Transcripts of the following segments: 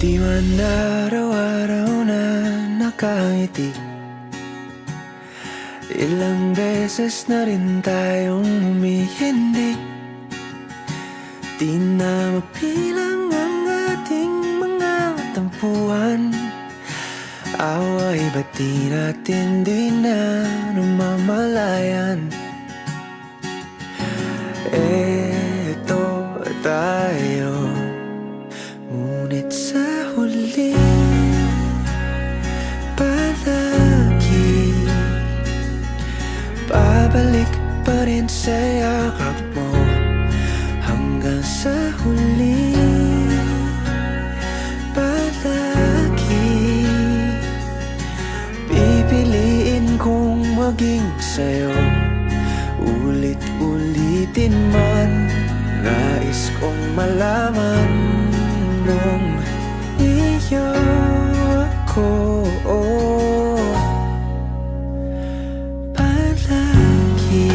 Di man araw-araw na nakangiti, ilang beses na rin tayong humihindi. Di na mapilang ang ating mga tampuhan. Away ba't di natin di na namamalayan? Eto tayo, ngunit sa huli palagi babalik pa rin sa yakap mo. Hanggang sa huli palagi pipiliin kong maging sa'yo. Ulit-ulitin man, nais kong malaman mong iyo ako palagi.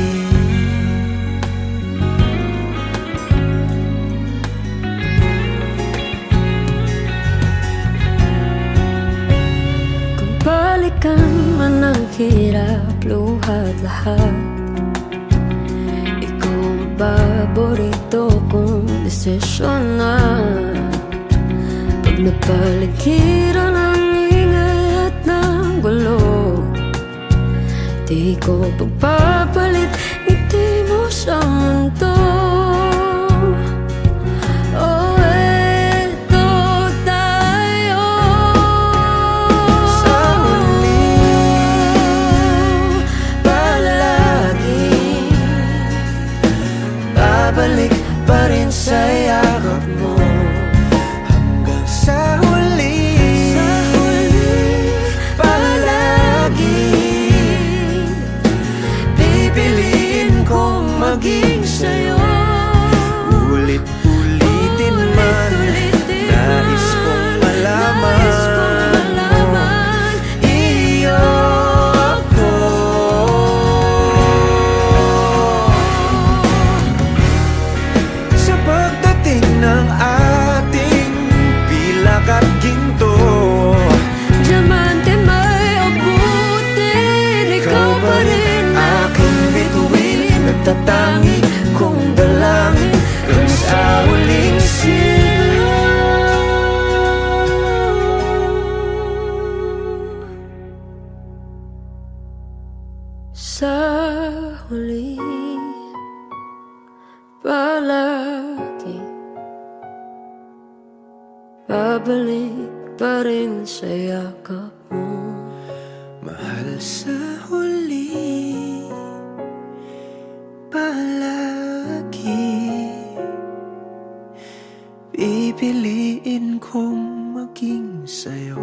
Kung balikan man ang hirap, luhat lahat, paborito kong desisyon na. Pag napaligiran ang ingay at ng gulo, di ko pagpapalit ngiti mo sa mundo. Oh, eto tayo sa huli palagi babalik pa rin sa yakap mo. Hanggang sa huli palagi pipiliin kong maging sa'yo. Ulit-ulitin man, nais kong malaman iyo ako. Sa pagdating ng ating pilak at ginto, diamante may abutin, ikaw pa rin aking bituin, nagtatangi kong dalangin kung sa huling sa huli palagi babalik pa rin sa yakap mo. mahal. Sa huli palagi pipiliin kong maging sa'yo.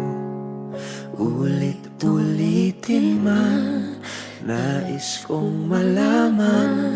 Ulit-ulitin man, nais kong malaman